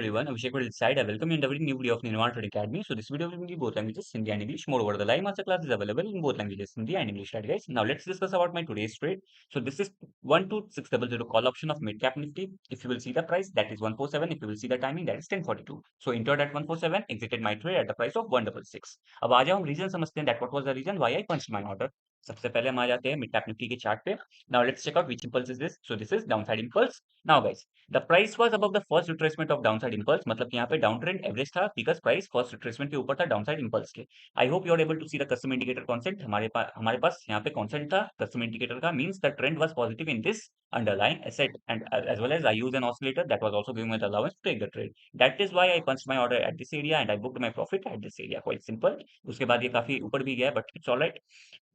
Everyone, Abhishek will decide. I welcome you in the very new video of Nirmal Trading Academy. So this video will be both languages, Hindi and English. Moreover, the live master class is available in both languages, Hindi and English. Right, guys? Now let's discuss about my today's trade. So this is 12600 call option of mid cap nifty. If you will see the price, that is 147. If you will see the timing, that is 1042. So entered at 147, exited my trade at the price of 166. अब आ जाओ हम reason समझते हैं. That what was the reason why I punched my order. सबसे पहले हम आ जाते हैं मिड कैप निफ्टी के चार्ट पे. Now let's check out which impulse is this. So this is downside impulse. Now guys, the price was above the first retracement of downside impulse, मतलब कि यहाँ पे डाउन ट्रेंड एवरेज था because price first retracement के ऊपर था downside impulse के. I hope you are able to see the custom indicator concept. हमारे पास यहाँ पे कॉन्सेप्ट था कस्टम इंडिकेटर का, means the trend was positive in this underlying asset and as well as I use an oscillator that was also giving me the allowance to take the trade. That is why I punched my order at this area and I booked my profit at this area. Quite simple. उसके बाद ये काफी ऊपर भी गया but it's alright.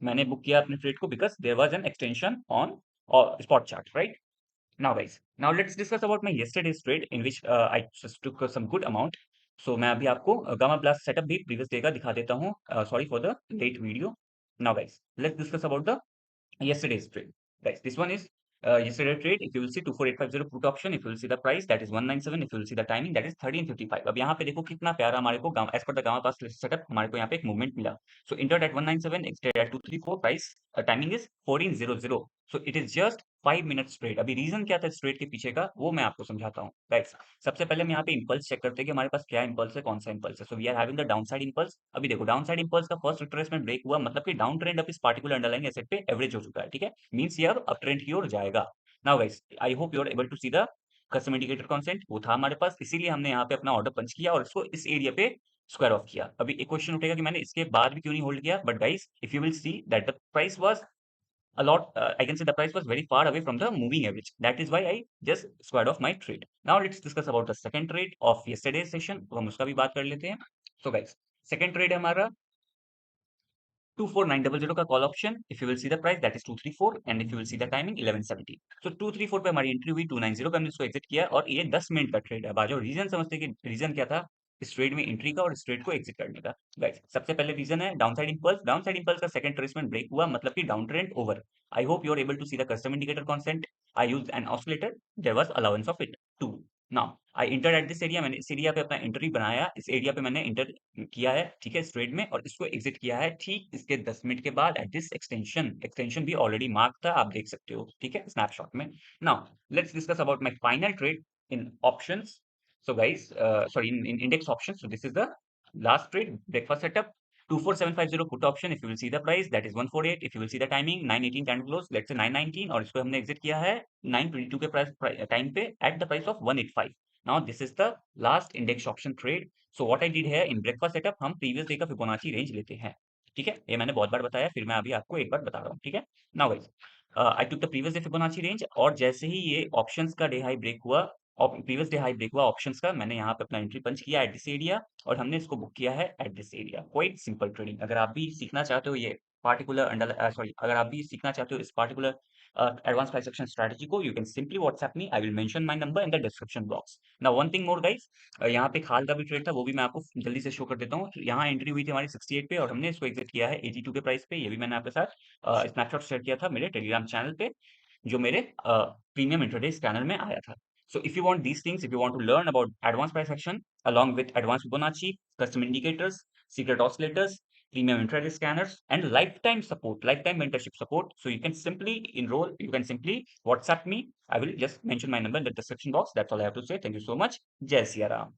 मैंने book किया अपने ट्रेड को because there was an extension on spot chart, right? Now, guys, now let's discuss about my yesterday's trade in which I just took some good amount. So मैं अभी आपको gamma blast setup भी previous day का दिखा देता हूँ. Sorry for the late video. Now guys, let's discuss about the yesterday's trade. Guys, this one is yesterday trade. If you will see 24850 put option, if you will see the price that is 197, if you will see the timing that is 1355. अब यहाँ पे देखो कितना प्यारा हमारे को as per the gamma pass setup हमारे को यहाँ पे एक मूवमेंट मिला. So entered at 197, extend at 234, price timing is 1400. So it is just 5 minutes trade. अभी रीजन क्या था इस ट्रेड के पीछे का वो मैं आपको समझाता हूँ. गाइस, सबसे पहले हम यहाँ पे इंपल्स चेक करते हैं कि हमारे पास क्या इंपल्स है, कौन सा इंपल्स है. So we are having the downside impulse. अभी देखो डाउनसाइड इंपल्स का फर्स्ट रिट्रेसमेंट ब्रेक हुआ, मतलब कि डाउन ट्रेंड अब इस पार्टिकुलर अंडरलाइंग एसेट पे एवरेज हो चुका है. ठीक है, मींस ये अब अप ट्रेंड की ओर जाएगा. Now guys, I hope you are able to see the custom indicator concept. वो था हमारे पास, इसीलिए हमने यहाँ पे अपना ऑर्डर पंच किया और इसको इस एरिया पे स्क्वायर ऑफ किया. अभी एक क्वेश्चन उठेगा कि मैंने इसके बाद भी क्यों नहीं होल्ड किया, but guys if you will see that the price was a lot, I can say the price was very far away from the moving average. That is why I just squared off my trade. Now let's discuss about the second trade of yesterday's session. तो हम उसका भी बात कर लेते हैं. So guys, second trade है हमारा 24900 का call option. If you will see the price that is 234 and if you will see the timing 1170. सो 234 पे हमारी एंट्री हुई, 290 पे हमने इसको एग्जिट किया और ये 10 मिनट का ट्रेड है. अब आ जाओ रीजन समझते हैं कि रीजन क्या था इस ट्रेड में एंट्री का और इस ट्रेड को एग्जिट करने का. गाइस, सबसे पहले रीजन है डाउनसाइड इंपल्स. डाउनसाइड इंपल्स का सेकंड ट्रेसमेंट ब्रेक हुआ, मतलब कि down trend over. I hope you are able to see the custom indicator concept. I used an oscillator. There was allowance of it too. Now I enter at this area. मैंने इस area पे अपना entry बनाया, इस area पे मैंने inter किया है, ठीक है, इस ट्रेड में, और इसको एग्जिट किया है ठीक इसके 10 मिनट के बाद एट दिस एक्सटेंशन. एक्सटेंशन भी ऑलरेडी मार्क था, आप देख सकते हो, ठीक है, स्नैपशॉट में. Now let's discuss about my final trade in options. So guys, sorry, in index options. So this is the last trade, breakfast setup. 24750 put option. If you will see the price that is 148. If you will see the timing 918 candle close, let's say 919, और इसको हमने exit किया है 922 के price time पे at the price of 185. Now this is the last index option trade. So what I did है in breakfast setup, हम previous day का फिबोनाची रेंज लेते हैं. ठीक है, ये मैंने बहुत बार बताया, फिर मैं अभी आपको एक बार बता रहा हूँ. ठीक है, now guys, I took the previous day Fibonacci range, और जैसे ही ये ऑप्शंस का डे हाई ब्रेक हुआ, और प्रीवियस डे हाई ब्रेक हुआ ऑप्शंस का, मैंने यहाँ पे अपना एंट्री पंच किया एट दिस एरिया और हमने इसको बुक किया है eight this area. Quite simple trading. अगर आप भी सीखना चाहते हो ये पार्टिकुलर अंडर सॉरी अगर आप भी सीखना चाहते हो इस particular advance price action strategy को, you can simply WhatsApp me. I will mention my number in the description box. Now one thing more guys, यहाँ पे खाल का भी ट्रेड था, वो भी मैं आपको जल्दी से शो कर देता हूँ. यहाँ एंट्री हुई थी हमारी 68 पे और हमने इसको एग्जिट किया है 82 के प्राइस पे. ये भी मैंने आपके साथ स्नैपशॉट शेयर किया था मेरे टेलीग्राम चैनल पे, जो मेरे प्रीमियम इंट्राडे चैनल में आया था. So if you want these things, if you want to learn about advanced price action along with advanced Fibonacci, custom indicators, secret oscillators, premium intraday scanners, and lifetime mentorship support, so you can simply enroll, you can simply WhatsApp me. I will just mention my number in the description box. That's all I have to say. Thank you so much. Jai Siya Ram.